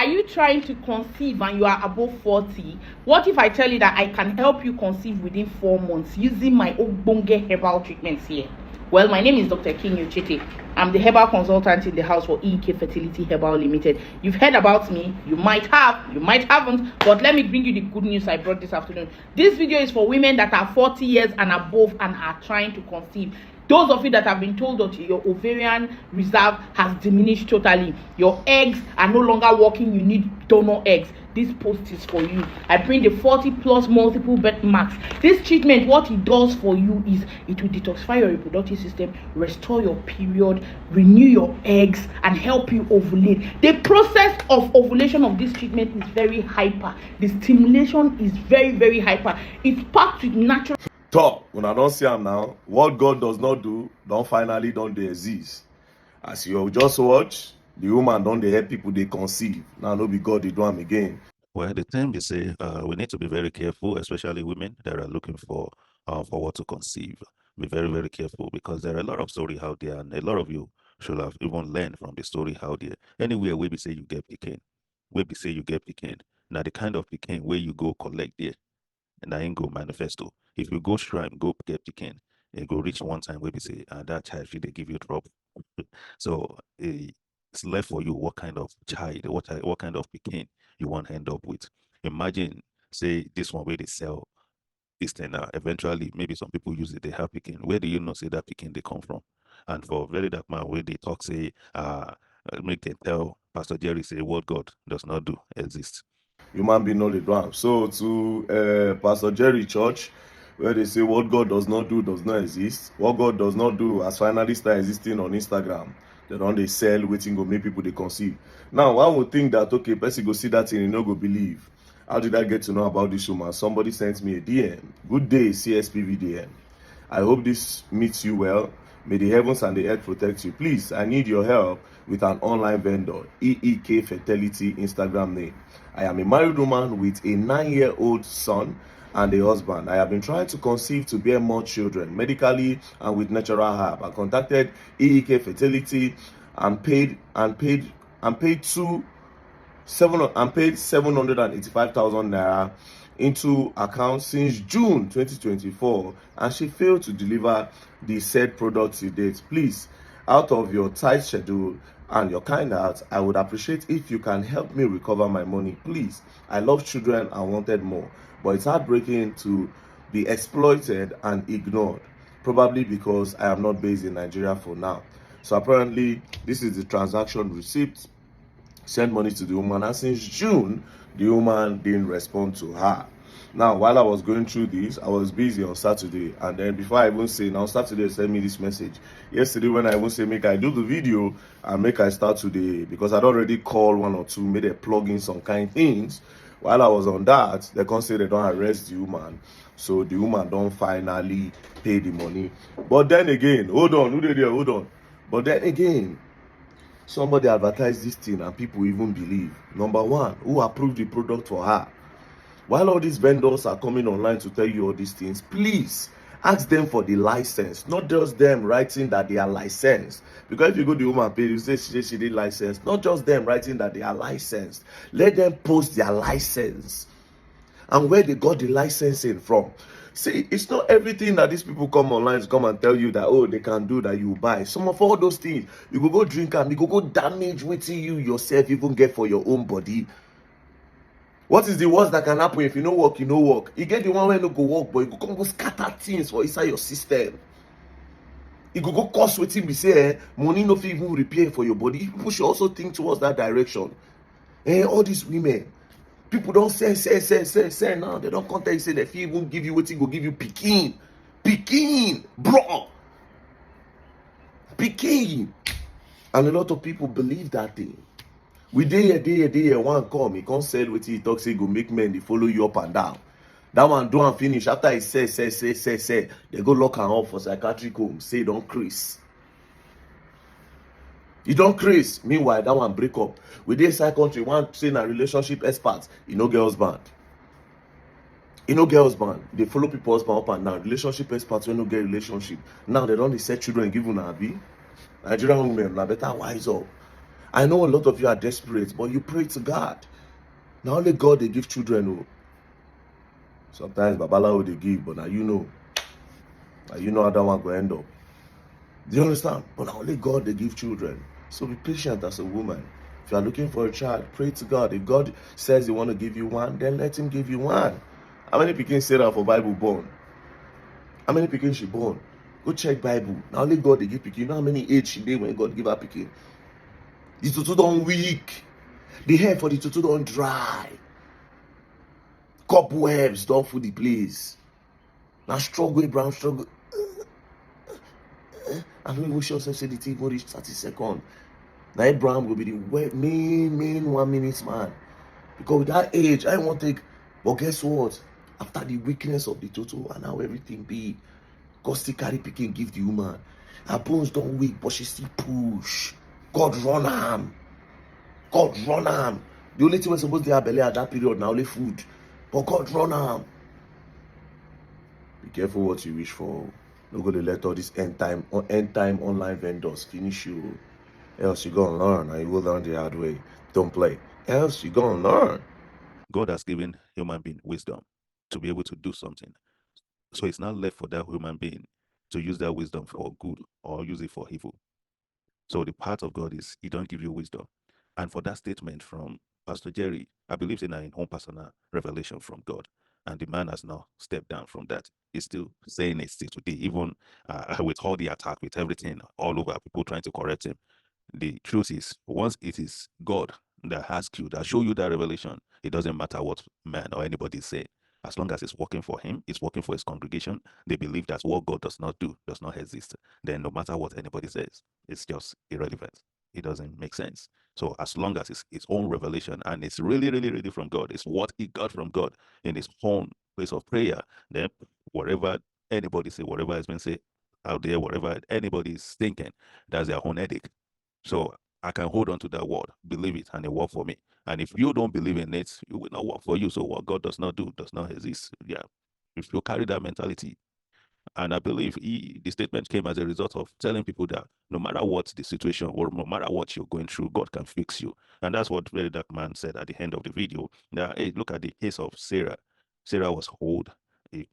Are you trying to conceive and you are above 40? What if I tell you that I can help you conceive within 4 months using my Ogbonge herbal treatments here? Well, my name is Dr. Chete. I'm the herbal consultant in the house for EK Fertility Herbal Limited. You've heard about me. You might have, you might haven't, but let me bring you the good news I brought this afternoon. This video is for women that are 40 years and above and are trying to conceive. Those of you that have been told that your ovarian reserve has diminished totally, your eggs are no longer working, you need donor eggs. This post is for you. I bring the 40 plus multiple birthmarks. This treatment, what it does for you is it will detoxify your reproductive system, restore your period, renew your eggs, and help you ovulate. The process of ovulation of this treatment is very hyper. The stimulation is very, very hyper. It's packed with natural. Talk when I don't see him now. What God does not do, don't they exist. As you just watch, the woman don't they help people they conceive. Now no be God they do them again. Well, the thing we say, we need to be very careful, especially women that are looking for what to conceive. Be very, very careful because there are a lot of story out there, and a lot of you should have even learned from the story out there. Anywhere where we say you get picking, now the kind of picking where you go collect there, and I ain't go manifesto. If you go shrine, go get picking, and go reach one time where we say, that child should they give you trouble. So it's left for you what kind of child, what kind of picking you want to end up with. Imagine, say, this one where they sell this thing. Eventually, maybe some people use it, they have picking. Where do you know, say, that picking they come from? And for very dark man, where they talk, say, make them tell Pastor Jerry, say, what God does not do exists. Human being know the drum. So to Pastor Jerry Church, where they say what God does not do does not exist. What God does not do has finally started existing on Instagram. They don't they sell, waiting go make people they conceive. Now one would think that okay, person go see that thing and no go believe. How did I get to know about this woman? Somebody sent me a DM. Good day, CSPVDM. I hope this meets you well. May the heavens and the earth protect you. Please, I need your help with an online vendor, EEK Fertility Instagram name. I am a married woman with a 9-year-old son and a husband. I have been trying to conceive to bear more children, medically and with natural herb. I contacted EEK Fertility and paid 785,000 naira into account since June 2024, and she failed to deliver the said product to date. Please, out of your tight schedule and your kind heart, I would appreciate if you can help me recover my money. Please, I love children and wanted more, but it's heartbreaking to be exploited and ignored, probably because I am not based in Nigeria for now. So apparently, this is the transaction receipt. Send money to the woman, and since June, the woman didn't respond to her. Now, while I was going through this, I was busy on Saturday, and then before I even say, now Saturday send me this message. Yesterday, when I even say make I do the video and make I start today, because I'd already called one or two, made a plug in some kind things. While I was on that, they can't say they don't arrest the woman, so the woman don't finally pay the money. But then again, hold on, hold on. But then again, somebody advertised this thing and people even believe. Number one, who approved the product for her? While all these vendors are coming online to tell you all these things, please ask them for the license, not just them writing that they are licensed. Because if you go to the woman page, you say she did license, not just them writing that they are licensed. Let them post their license and where they got the licensing from. See, it's not everything that these people come online to come and tell you that, oh, they can do that you buy. Some of all those things, you go drink and you go damage what you yourself even get for your own body. What is the worst that can happen if you no work, you no work? You get the one where no go work, but you go scatter things for inside your system. You go cost wetin be say money no fit even repair for your body. People should also think towards that direction. All these women, people don't say now. They don't contact you say they fit even give you wetin go give you pikin, bro, pikin. And a lot of people believe that thing. We day here, one come, he can't sell what he talks, he go make men, they follow you up and down. That one do and finish. After he say, they go lock and up for psychiatric home. Say, don't crease. You don't crease. Meanwhile, that one break up. We dey inside country, one say na relationship experts, you know girls band. They follow people husband up and down. Relationship experts when no get relationship. Now they don't set children give una abi. Nigerian women, now better wise up. I know a lot of you are desperate, but you pray to God. Now only God they give children. Oh. Sometimes Babalawo they give, but now you know how that one go end up. Do you understand? But now only God they give children. So be patient as a woman. If you are looking for a child, pray to God. If God says He want to give you one, then let Him give you one. How many people say that for Bible born? How many pikin she born? Go check Bible. Now only God they give pikin. You know how many age she did when God give her pikin? The tutu don weak. The hair for the tutu don dry. Cobwebs don full the place. Now struggle, brown struggle. I don't even sure say the thing go reach 30 seconds. Now Abraham will be the main 1 minute man. Because with that age, I won't take. But guess what? After the weakness of the total and how everything be, God still carry pikin give the woman. Her bones don't weak, but she still push. God run am. God run am. The only thing we're supposed to have belly at that period now only food. But God run am. Be careful what you wish for. Don't go to let all these end time online vendors finish you. Else you're gonna learn, and you will learn the hard way. Don't play. Else you're gonna learn. God has given human being wisdom to be able to do something. So it's not left for that human being to use that wisdom for good or use it for evil. So the part of God is He don't give you wisdom. And for that statement from Pastor Jerry, I believe in own personal revelation from God. And the man has now stepped down from that. He's still saying it still today, even with all the attack, with everything all over, people trying to correct him. The truth is, once it is God that asks you, that show you that revelation, it doesn't matter what man or anybody say. As long as it's working for him, it's working for his congregation, they believe that what God does not do does not exist. Then no matter what anybody says, it's just irrelevant. It doesn't make sense. So as long as it's its own revelation and it's really, really, really from God, it's what he got from God in his own place of prayer, then whatever anybody say, whatever has been said out there, whatever anybody is thinking, that's their own headache. So I can hold on to that word, believe it, and it work for me. And if you don't believe in it, it will not work for you. So what God does not do does not exist. Yeah. If you carry that mentality, and I believe the statement came as a result of telling people that no matter what the situation or no matter what you're going through, God can fix you. And that's what really that man said at the end of the video. Now, hey, look at the case of Sarah. Sarah was old.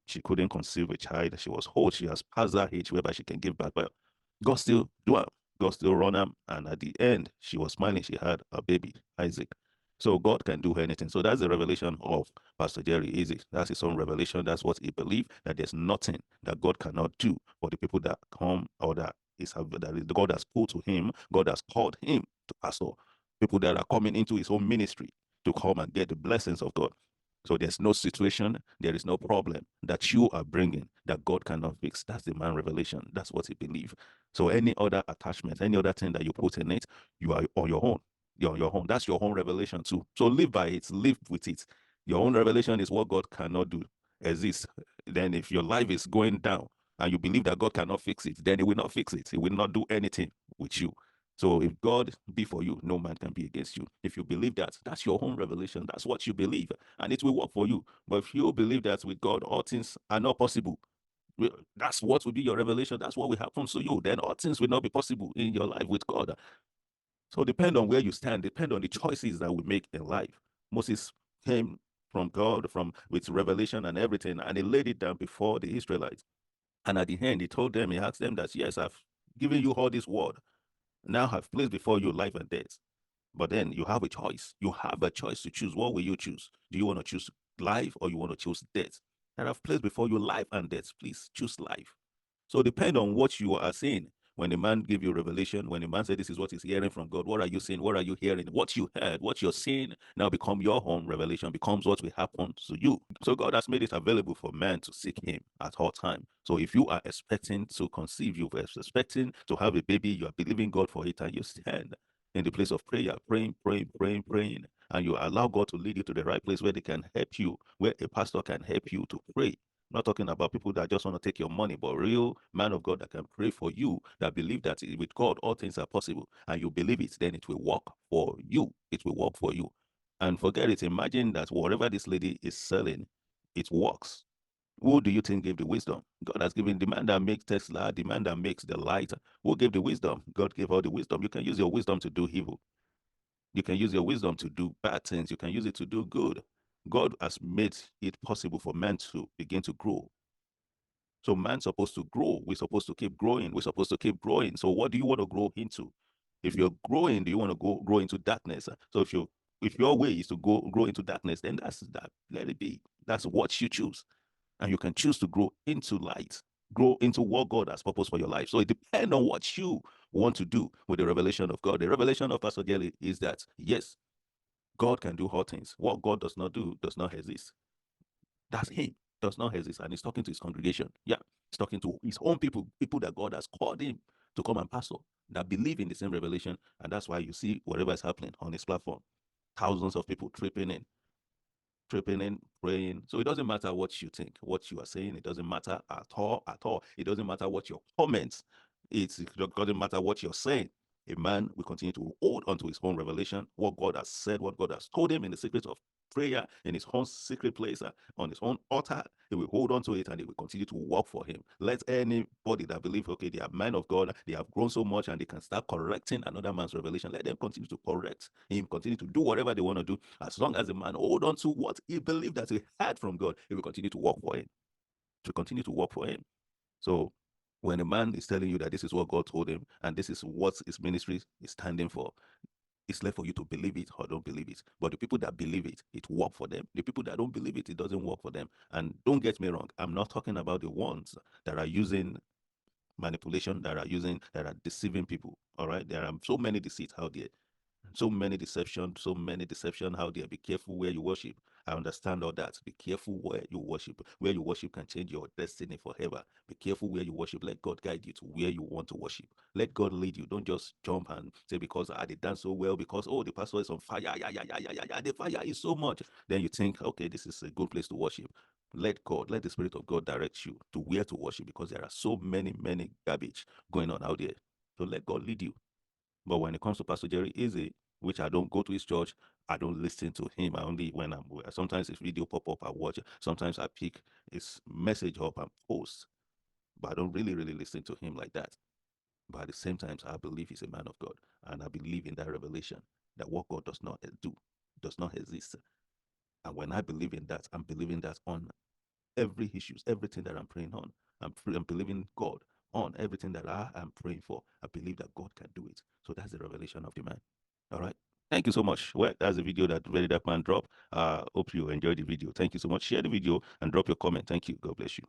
She couldn't conceive a child. She was old. She has passed that age whereby she can give birth. But God still do her. God still run her. And at the end, she was smiling. She had a baby, Isaac. So God can do anything. So that's the revelation of Pastor Jerry Eze. That's his own revelation. That's what he believed, that there's nothing that God cannot do for the people that come or that is God has pulled to him, God has called him to pastor. People that are coming into his own ministry to come and get the blessings of God. So there's no situation, there is no problem that you are bringing that God cannot fix. That's the man revelation. That's what he believes. So any other attachment, any other thing that you put in it, you are on your own. You're on your own. That's your own revelation too. So live by it, live with it. Your own revelation is what God cannot do exist. Then if your life is going down and you believe that God cannot fix it, then he will not fix it. He will not do anything with you. So if God be for you, no man can be against you. If you believe that, that's your own revelation. That's what you believe, and it will work for you. But if you believe that with God, all things are not possible, that's what will be your revelation. That's what will happen to you. Then all things will not be possible in your life with God. So depend on where you stand, depend on the choices that we make in life. Moses came from God, from with revelation and everything, and he laid it down before the Israelites. And at the end, he told them, he asked them that, yes, I've given you all this word. Now I've placed before you life and death. But then you have a choice. You have a choice to choose. What will you choose? Do you want to choose life or you want to choose death? And I've placed before you life and death. Please choose life. So depend on what you are saying. When a man give you revelation, when a man said this is what he's hearing from God, what are you saying? What are you hearing? What you heard, what you're seeing now become your own revelation, becomes what will happen to you. So God has made it available for man to seek him at all time. So if you are expecting to conceive, you are expecting to have a baby, you are believing God for it, and you stand in the place of prayer, praying, and you allow God to lead you to the right place where they can help you, where a pastor can help you to pray. I'm not talking about people that just want to take your money, but real man of God that can pray for you, that believe that with God all things are possible, and you believe it, then it will work for you. It will work for you. And forget it. Imagine that whatever this lady is selling, it works. Who do you think gave the wisdom? God has given the man that makes Tesla, the man that makes the light. Who gave the wisdom? God gave all the wisdom. You can use your wisdom to do evil. You can use your wisdom to do bad things. You can use it to do good. God has made it possible for man to begin to grow. So man's supposed to grow. We're supposed to keep growing. We're supposed to keep growing. So what do you want to grow into? If you're growing, do you want to grow into darkness? So if your way is to grow into darkness, then that's that. Let it be. That's what you choose. And you can choose to grow into light, grow into what God has purpose for your life. So it depends on what you want to do with the revelation of God. The revelation of Pastor Jerry is that yes, God can do all things. What God does not do does not exist. That's him. Does not exist. And he's talking to his congregation. Yeah. He's talking to his own people, people that God has called him to come and pastor, that believe in the same revelation. And that's why you see whatever is happening on his platform. Thousands of people tripping in, praying. So it doesn't matter what you think, what you are saying. It doesn't matter at all, at all. It doesn't matter what your comments. It doesn't matter what you're saying. A man will continue to hold on to his own revelation, what God has said, what God has told him in the secret of prayer, in his own secret place, on his own altar. He will hold on to it and he will continue to work for him. Let anybody that believe, okay, they are men of God, they have grown so much and they can start correcting another man's revelation, let them continue to correct him, continue to do whatever they want to do. As long as the man hold on to what he believed that he had from God, he will continue to work for him. To continue to work for him. So when a man is telling you that this is what God told him and this is what his ministry is standing for, it's left for you to believe it or don't believe it. But the people that believe it, it works for them. The people that don't believe it, it doesn't work for them. And don't get me wrong, I'm not talking about the ones that are using manipulation, that are deceiving people. All right, there are so many deceits out there. So many deception out there. Be careful where you worship. I understand all that. Be careful where you worship. Where you worship can change your destiny forever. Be careful where you worship. Let God guide you to where you want to worship. Let God lead you. Don't just jump and say, because I did dance so well, because oh, the pastor is on fire. Yeah. The fire is so much. Then you think, okay, this is a good place to worship. Let God, let the Spirit of God direct you to where to worship, because there are so many garbage going on out there. So let God lead you. But when it comes to Pastor Jerry Eze, which I don't go to his church, I don't listen to him. I only when I'm sometimes his video pop up, I watch it. Sometimes I pick his message up and post, but I don't really listen to him like that. But at the same time, I believe he's a man of God, and I believe in that revelation that what God does not do does not exist. And when I believe in that, I'm believing that on every issues, everything that I'm praying on. I'm believing God on everything that I am praying for. I believe that God can do it. So that's the revelation of the man. All right. Thank you so much. Well, that's the video that Very Dark Man dropped. Hope you enjoyed the video. Thank you so much. Share the video and drop your comment. Thank you. God bless you.